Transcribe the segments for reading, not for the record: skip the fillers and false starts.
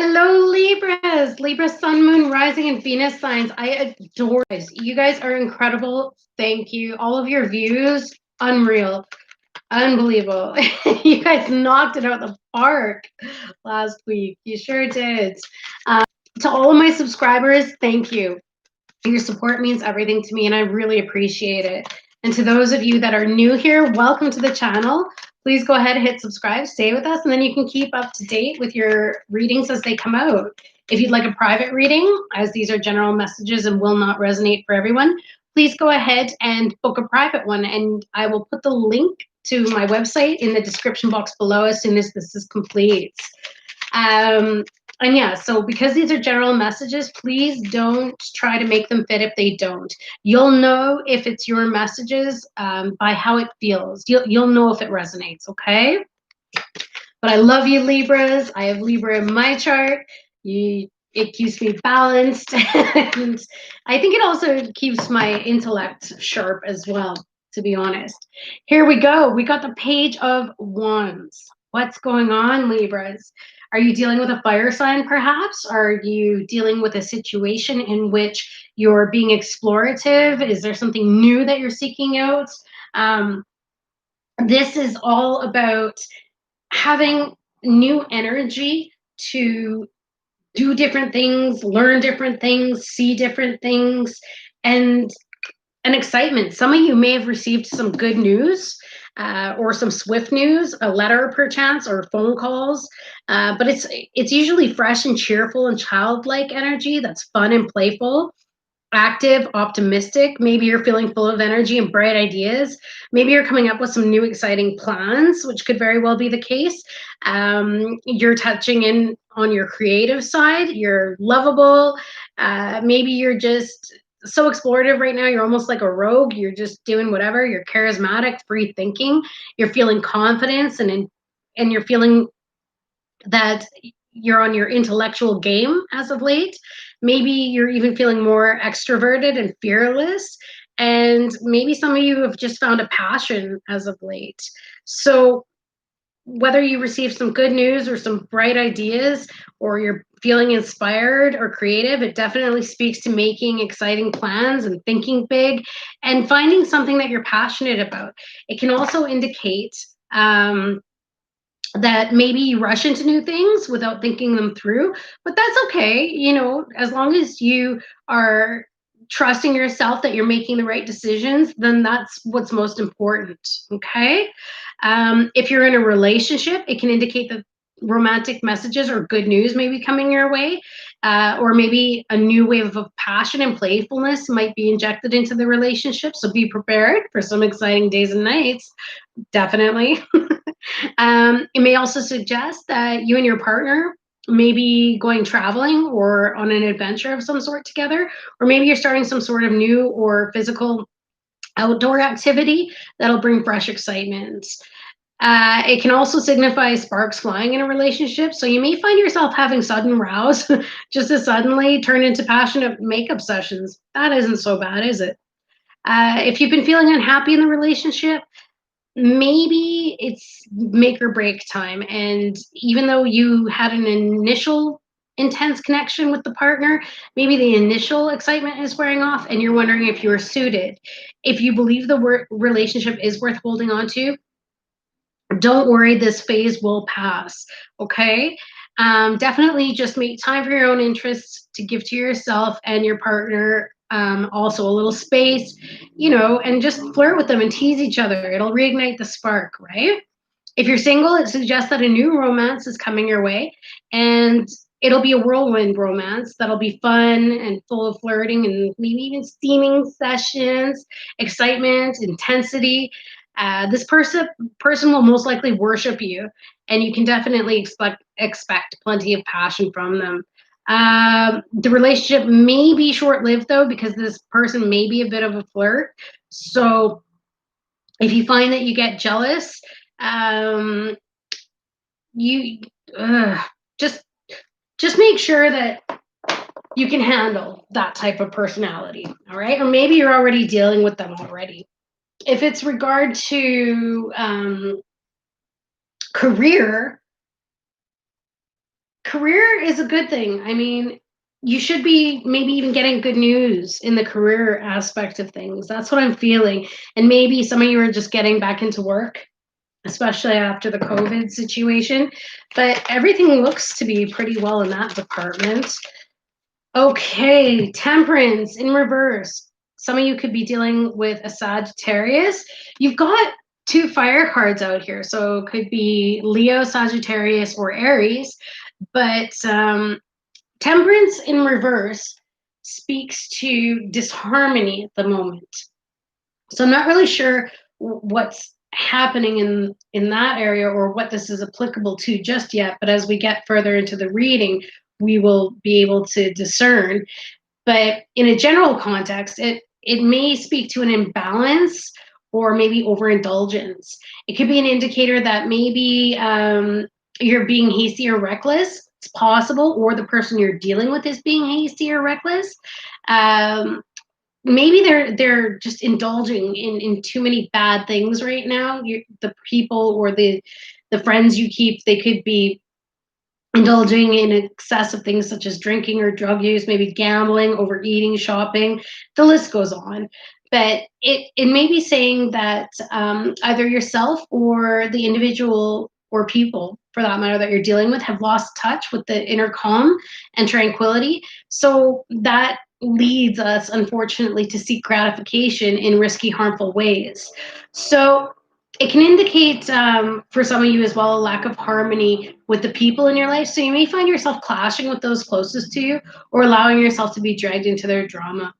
Hello, Libras. Libra, Sun, Moon, Rising, and Venus signs. I adore you guys. You guys are incredible. Thank you. All of your views, unreal. Unbelievable. You guys knocked it out of the park last week. You sure did. To all of my subscribers, thank you. Your support means everything to me, and I really appreciate it. And to those of you that are new here, welcome to the channel. Please go ahead and hit subscribe, stay with us, and then you can keep up to date with your readings as they come out. If you'd like a private reading, as these are general messages and will not resonate for everyone, please go ahead and book a private one, and I will put the link to my website in the description box below as soon as this is complete. And yeah, so because these are general messages, please don't try to make them fit if they don't. You'll know if it's your messages by how it feels. You'll know if it resonates, okay? But I love you, Libras. I have Libra in my chart. It keeps me balanced. And I think it also keeps my intellect sharp as well, to be honest. Here we go. We got the Page of Wands. What's going on, Libras? Are you dealing with a fire sign, perhaps? Are you dealing with a situation in which you're being explorative? Is there something new that you're seeking out? This is all about having new energy to do different things, learn different things, see different things, and an excitement. Some of you may have received some good news or some swift news, a letter perchance, or phone calls, but it's usually fresh and cheerful and childlike energy that's fun and playful, active, optimistic. Maybe you're feeling full of energy and bright ideas. Maybe you're coming up with some new exciting plans, which could very well be the case. You're touching in on your creative side. You're lovable. Maybe you're just so explorative right now. You're almost like a rogue. You're just doing whatever. You're charismatic, free thinking. You're feeling confidence and you're feeling that you're on your intellectual game as of late. Maybe you're even feeling more extroverted and fearless. And maybe some of you have just found a passion as of late. So whether you receive some good news or some bright ideas, or you're feeling inspired or creative, it definitely speaks to making exciting plans and thinking big and finding something that you're passionate about. It can also indicate that maybe you rush into new things without thinking them through, but that's okay. You know, as long as you are trusting yourself that you're making the right decisions, then that's what's most important, okay? If you're in a relationship, it can indicate that romantic messages or good news may be coming your way, or maybe a new wave of passion and playfulness might be injected into the relationship, so be prepared for some exciting days and nights, definitely. It may also suggest that you and your partner may be going traveling or on an adventure of some sort together, or maybe you're starting some sort of new or physical outdoor activity that'll bring fresh excitement. It can also signify sparks flying in a relationship, so you may find yourself having sudden rows just as suddenly turn into passionate makeup sessions. That isn't so bad, is it? If you've been feeling unhappy in the relationship, maybe it's make or break time. And even though you had an initial intense connection with the partner, maybe the initial excitement is wearing off and you're wondering if you're suited. If you believe the relationship is worth holding on to, don't worry, this phase will pass, okay? Definitely just make time for your own interests to give to yourself and your partner, also a little space, you know, and just flirt with them and tease each other. It'll reignite the spark, right? If you're single, it suggests that a new romance is coming your way, and it'll be a whirlwind romance that'll be fun and full of flirting and maybe even steaming sessions, excitement, intensity. This person will most likely worship you, and you can definitely expect plenty of passion from them. The relationship may be short-lived though, because this person may be a bit of a flirt. So if you find that you get jealous, you just make sure that you can handle that type of personality, all right? Or maybe you're already dealing with them already. If it's regard to career Career is a good thing. I mean, you should be maybe even getting good news in the career aspect of things. That's what I'm feeling. And maybe some of you are just getting back into work, especially after the COVID situation. But everything looks to be pretty well in that department. Okay, Temperance in reverse. Some of you could be dealing with a Sagittarius. You've got two fire cards out here. So it could be Leo, Sagittarius, or Aries. But Temperance in reverse speaks to disharmony at the moment. So I'm not really sure what's happening in that area or what this is applicable to just yet. But as we get further into the reading, we will be able to discern. But in a general context, it may speak to an imbalance or maybe overindulgence. It could be an indicator that maybe you're being hasty or reckless. It's possible, or the person you're dealing with is being hasty or reckless. Um, Maybe they're just indulging in too many bad things right now. The people or the friends you keep, they could be indulging in excessive things such as drinking or drug use, maybe gambling, overeating, shopping. The list goes on. But it may be saying that either yourself or the individual or people, for that matter, that you're dealing with have lost touch with the inner calm and tranquility. So that leads us, unfortunately, to seek gratification in risky, harmful ways. So it can indicate for some of you as well a lack of harmony with the people in your life. So you may find yourself clashing with those closest to you or allowing yourself to be dragged into their drama.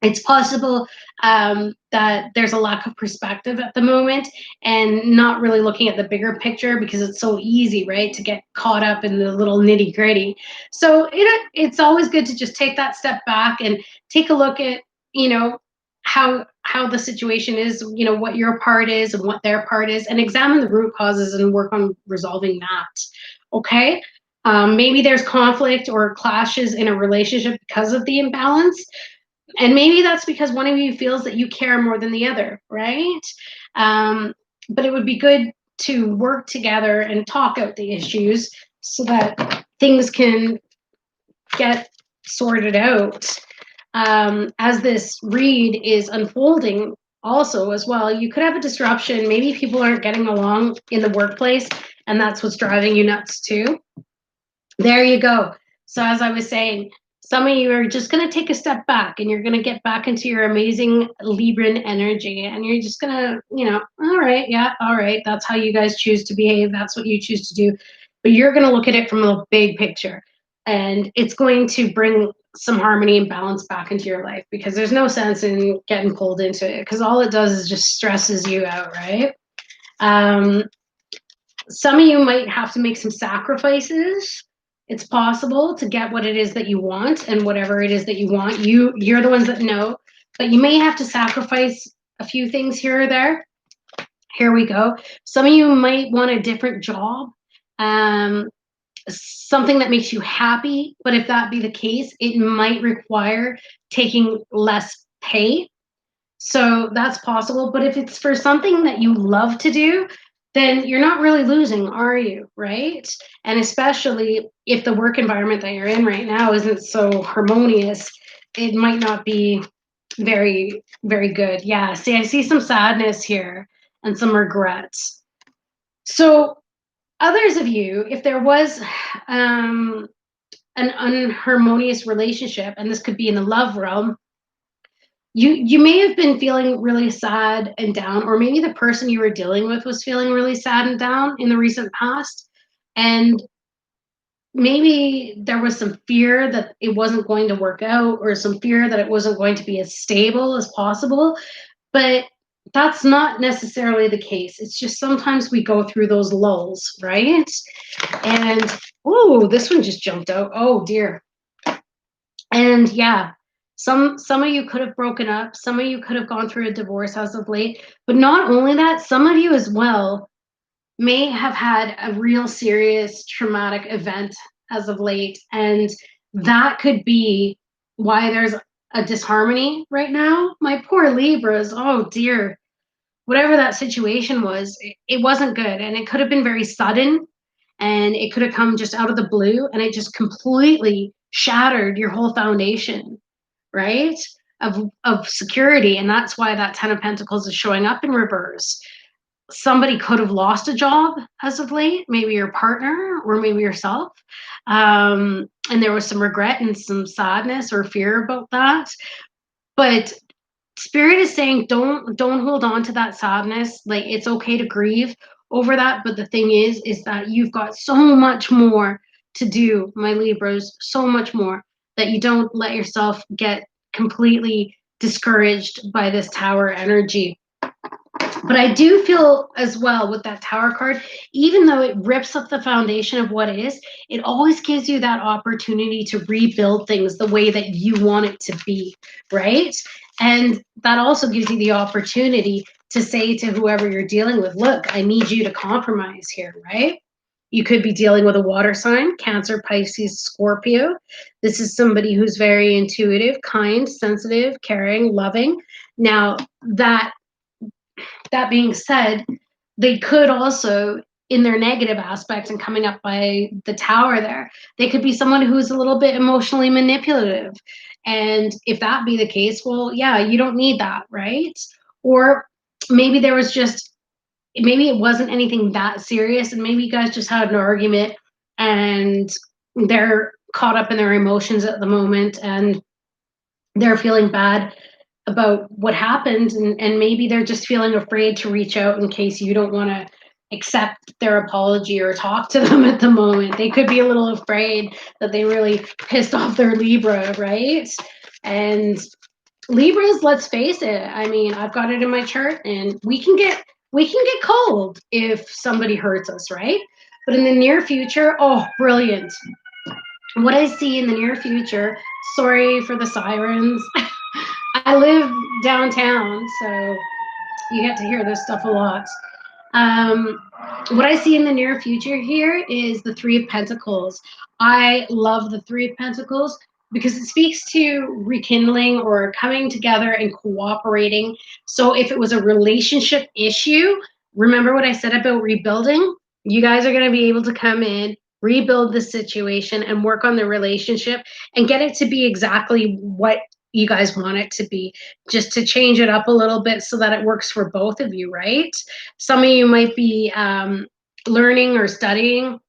It's possible that there's a lack of perspective at the moment and not really looking at the bigger picture because it's so easy, right, to get caught up in the little nitty gritty. So it's always good to just take that step back and take a look at, you know, how the situation is, you know, what your part is and what their part is, and examine the root causes and work on resolving that. Okay. Maybe there's conflict or clashes in a relationship because of the imbalance. And maybe that's because one of you feels that you care more than the other, right? But it would be good to work together and talk out the issues so that things can get sorted out. As this read is unfolding, also as well, you could have a disruption. Maybe people aren't getting along in the workplace, and that's what's driving you nuts too. There you go. So as I was saying, some of you are just going to take a step back and you're going to get back into your amazing Libran energy, and you're just going to, you know, all right, yeah, all right, that's how you guys choose to behave. That's what you choose to do. But you're going to look at it from the big picture, and it's going to bring some harmony and balance back into your life, because there's no sense in getting pulled into it, because all it does is just stresses you out, right? Some of you might have to make some sacrifices. It's possible to get what it is that you want, and whatever it is that you want, you're the ones that know, but you may have to sacrifice a few things here or there. Here we go. Some of you might want a different job, something that makes you happy, but if that be the case, it might require taking less pay. So that's possible. But if it's for something that you love to do, then you're not really losing, are you? Right? And especially if the work environment that you're in right now isn't so harmonious, it might not be very, very good. Yeah. See, I see some sadness here and some regrets. So, others of you, if there was an unharmonious relationship, and this could be in the love realm, you may have been feeling really sad and down, or maybe the person you were dealing with was feeling really sad and down in the recent past, and maybe there was some fear that it wasn't going to work out, or some fear that it wasn't going to be as stable as possible. But that's not necessarily the case. It's just sometimes we go through those lulls, right? And oh, this one just jumped out. Oh dear. And yeah, some of you could have broken up, some of you could have gone through a divorce as of late, but not only that, some of you as well may have had a real serious traumatic event as of late, and that could be why there's a disharmony right now. My poor Libras, oh dear. Whatever that situation was, it wasn't good, and it could have been very sudden, and it could have come just out of the blue, and it just completely shattered your whole foundation, right? Of security. And that's why that 10 of Pentacles is showing up in reverse. Somebody could have lost a job as of late, maybe your partner or maybe yourself. And there was some regret and some sadness or fear about that. But Spirit is saying don't hold on to that sadness. Like, it's okay to grieve over that, but the thing is that you've got so much more to do, my Libras, so much more, that you don't let yourself get completely discouraged by this Tower energy. But I do feel as well with that Tower card, even though it rips up the foundation of what is, it always gives you that opportunity to rebuild things the way that you want it to be, right? And that also gives you the opportunity to say to whoever you're dealing with, look, I need you to compromise here, right? You could be dealing with a water sign, Cancer, Pisces, Scorpio. This is somebody who's very intuitive, kind, sensitive, caring, loving. Now, that being said, they could also, in their negative aspects and coming up by the Tower there, they could be someone who's a little bit emotionally manipulative. And if that be the case, well, yeah, you don't need that, right? Or maybe there was just, maybe it wasn't anything that serious, and maybe you guys just had an argument and they're caught up in their emotions at the moment and they're feeling bad about what happened, and maybe they're just feeling afraid to reach out in case you don't want to accept their apology or talk to them at the moment. They could be a little afraid that they really pissed off their Libra, right? And Libras, let's face it, I mean, I've got it in my chart, and we can get cold if somebody hurts us, right? But in the near future, oh, brilliant. What I see in the near future, sorry for the sirens. I live downtown, so you get to hear this stuff a lot. Um, what I see in the near future here is the Three of Pentacles. I love the Three of Pentacles because it speaks to rekindling or coming together and cooperating. So if it was a relationship issue, remember what I said about rebuilding? You guys are going to be able to come in, rebuild the situation, and work on the relationship and get it to be exactly what you guys want it to be, just to change it up a little bit so that it works for both of you, right? Some of you might be learning or studying,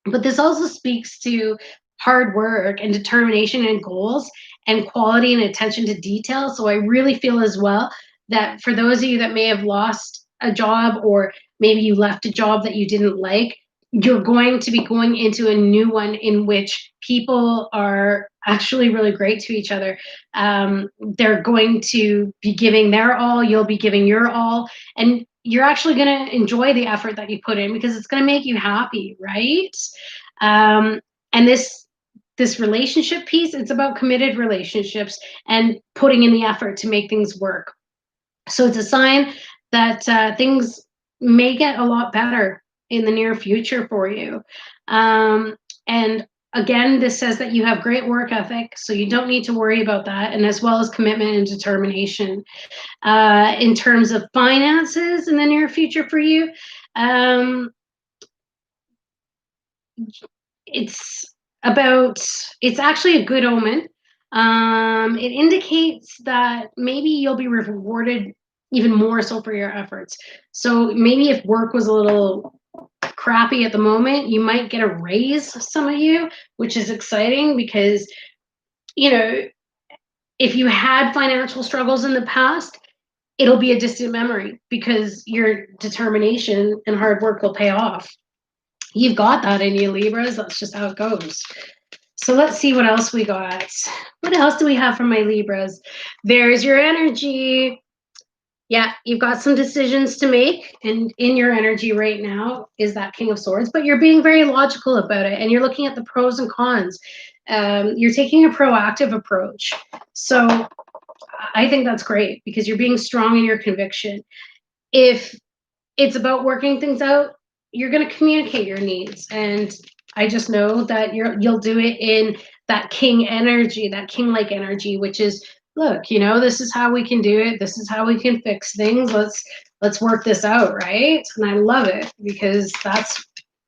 but this also speaks to hard work and determination and goals and quality and attention to detail. So I really feel as well that for those of you that may have lost a job, or maybe you left a job that you didn't like, you're going to be going into a new one in which people are actually really great to each other. They're going to be giving their all, you'll be giving your all, and you're actually going to enjoy the effort that you put in because it's going to make you happy, right? And this relationship piece, it's about committed relationships and putting in the effort to make things work. So it's a sign that things may get a lot better in the near future for you. And again, this says that you have great work ethic, so you don't need to worry about that, and as well as commitment and determination. In terms of finances in the near future for you, it's it's actually a good omen. It indicates that maybe you'll be rewarded even more so for your efforts. So maybe if work was a little crappy at the moment, you might get a raise, some of you, which is exciting because, you know, if you had financial struggles in the past, it'll be a distant memory because your determination and hard work will pay off. You've got that in you, Libras. That's just how it goes. So let's see what else we got. What else do we have from my Libras? There's your energy. Yeah, you've got some decisions to make, and in your energy right now is that King of Swords, but you're being very logical about it, and you're looking at the pros and cons. You're taking a proactive approach. So I think that's great because you're being strong in your conviction. If it's about working things out, you're going to communicate your needs, and I just know that you'll do it in that king energy, that king-like energy, which is, look, you know, this is how we can do it, this is how we can fix things, let's work this out, right? And I love it because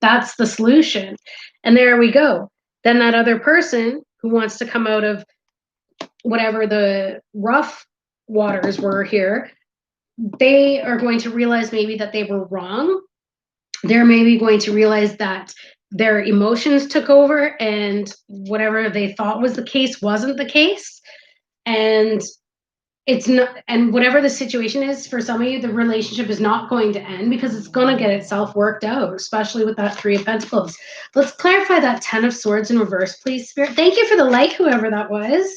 That's the solution. And there we go. Then that other person who wants to come out of whatever the rough waters were here, they are going to realize maybe that they were wrong. They're maybe going to realize that their emotions took over and whatever they thought was the case wasn't the case. And it's not, and whatever the situation is for some of you, the relationship is not going to end because it's going to get itself worked out, especially with that Three of Pentacles. Let's clarify that Ten of Swords in reverse, please, Spirit. Thank you for the like, whoever that was.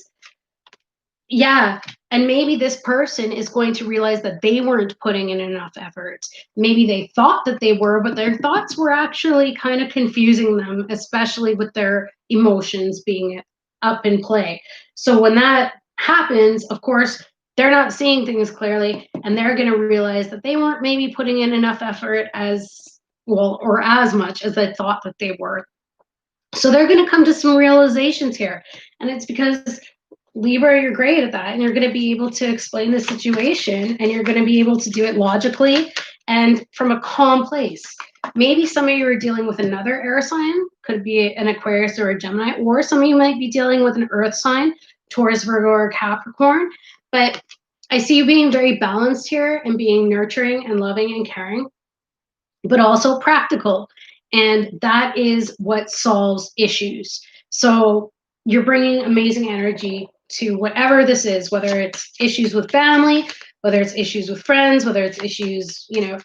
Yeah, and maybe this person is going to realize that they weren't putting in enough effort. Maybe they thought that they were, but their thoughts were actually kind of confusing them, especially with their emotions being up in play. So when that happens, of course, they're not seeing things clearly, and they're going to realize that they weren't maybe putting in enough effort as well or as much as they thought that they were. So they're going to come to some realizations here, and it's because Libra, you're great at that, and you're going to be able to explain the situation, and you're going to be able to do it logically and from a calm place. Maybe some of you are dealing with another air sign, could be an Aquarius or a Gemini, or some of you might be dealing with an earth sign, Taurus, Virgo, or Capricorn. But I see you being very balanced here and being nurturing and loving and caring, but also practical. And that is what solves issues. So you're bringing amazing energy to whatever this is, whether it's issues with family, whether it's issues with friends, whether it's issues, you know.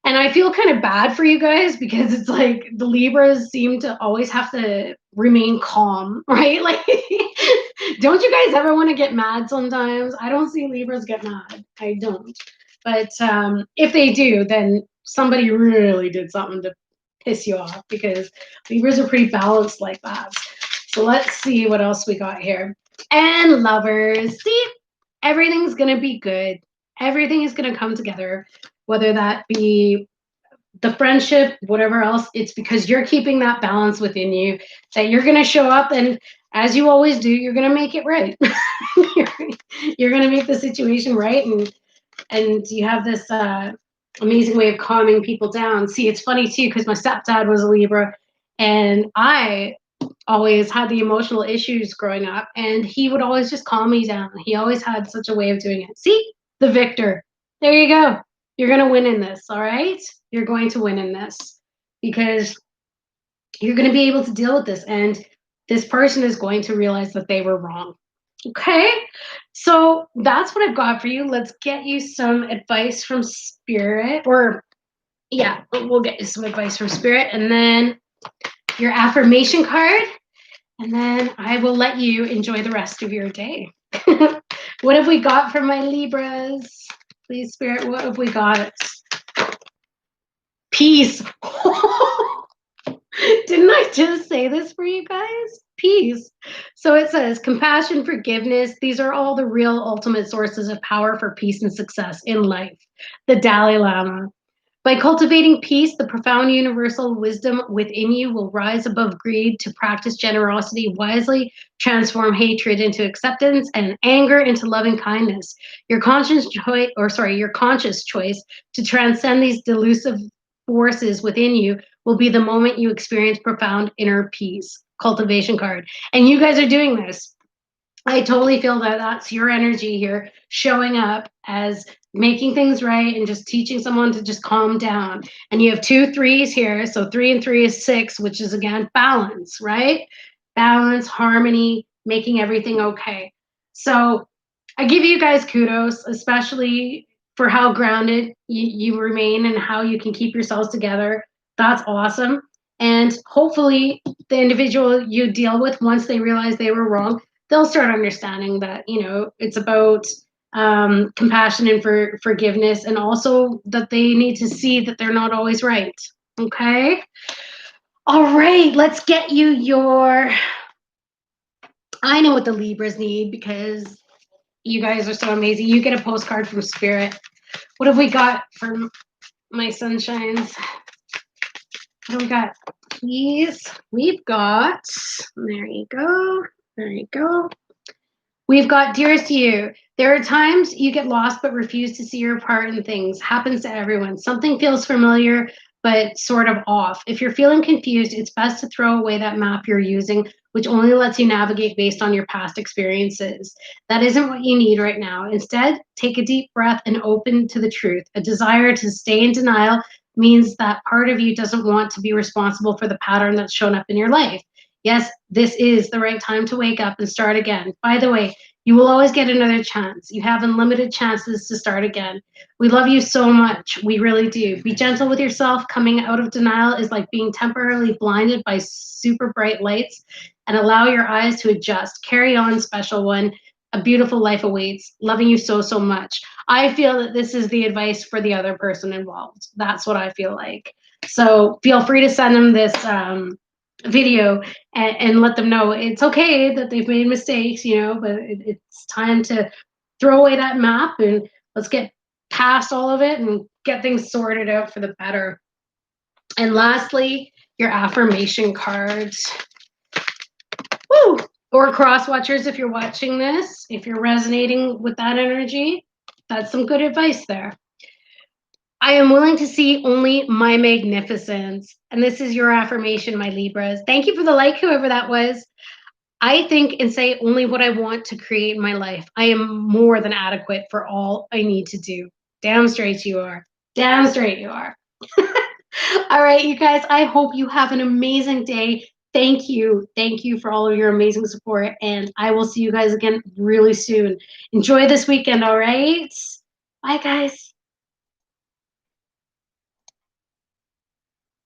And I feel kind of bad for you guys because it's like the Libras seem to always have to remain calm, right? Like, don't you guys ever want to get mad sometimes? I don't see Libras get mad. I don't. But if they do, then somebody really did something to piss you off because Libras are pretty balanced like that. So let's see what else we got here. And lovers, see, everything's going to be good. Everything is going to come together, whether that be the friendship, whatever else. It's because you're keeping that balance within you that you're going to show up, and as you always do, you're going to make it right. You're going to make the situation right, and you have this amazing way of calming people down. See, it's funny too because my stepdad was a Libra, and I always had the emotional issues growing up, and he would always just calm me down. He always had such a way of doing it. See, the victor. There you go. You're going to win in this, all right? You're going to win in this because you're going to be able to deal with this, and this person is going to realize that they were wrong. Okay, so that's what I've got for you. Let's get you some advice from Spirit, or yeah, we'll get you some advice from Spirit, and then your affirmation card, and then I will let you enjoy the rest of your day. What have we got for my Libras? Please, Spirit, what have we got? Peace. Didn't I just say this for you guys? Peace. So it says compassion, forgiveness. These are all the real ultimate sources of power for peace and success in life. The Dalai Lama. By cultivating peace, the profound universal wisdom within you will rise above greed to practice generosity wisely, transform hatred into acceptance and anger into loving kindness. Your conscious choice to transcend these delusive forces within you will be the moment you experience profound inner peace. Cultivation card. And you guys are doing this. I totally feel that that's your energy here showing up as making things right and just teaching someone to just calm down. And you have 2 3s here. So 3 and 3 is 6, which is again balance, right? Balance, harmony, making everything okay. So I give you guys kudos, especially for how grounded you remain and how you can keep yourselves together. That's awesome. And hopefully the individual you deal with, once they realize they were wrong, they'll start understanding that, you know, it's about compassion and forgiveness, and also that they need to see that they're not always right. Okay. All right, let's get you your, I know what the Libras need because you guys are so amazing. You get a postcard from Spirit. What have we got for my sunshines? What do we got? Please. We've got, there you go. There you go. We've got dearest to you. There are times you get lost but refuse to see your part in things. Happens to everyone. Something feels familiar, but sort of off. If you're feeling confused, it's best to throw away that map you're using, which only lets you navigate based on your past experiences. That isn't what you need right now. Instead, take a deep breath and open to the truth. A desire to stay in denial means that part of you doesn't want to be responsible for the pattern that's shown up in your life. Yes, this is the right time to wake up and start again. By the way, you will always get another chance. You have unlimited chances to start again. We love you so much. We really do. Be gentle with yourself. Coming out of denial is like being temporarily blinded by super bright lights, and allow your eyes to adjust. Carry on, special one. A beautiful life awaits. Loving you so, so much. I feel that this is the advice for the other person involved. That's what I feel like. So feel free to send them this video and let them know it's okay that they've made mistakes, but it's time to throw away that map and let's get past all of it and get things sorted out for the better. And lastly, your affirmation cards. Woo! Or cross watchers, if you're watching this, if you're resonating with that energy, that's some good advice there. I am willing to see only my magnificence. And this is your affirmation, my Libras. Thank you for the like, whoever that was. I think and say only what I want to create in my life. I am more than adequate for all I need to do. Damn straight you are. Damn straight you are. All right, you guys, I hope you have an amazing day. Thank you. Thank you for all of your amazing support. And I will see you guys again really soon. Enjoy this weekend, all right? Bye, guys.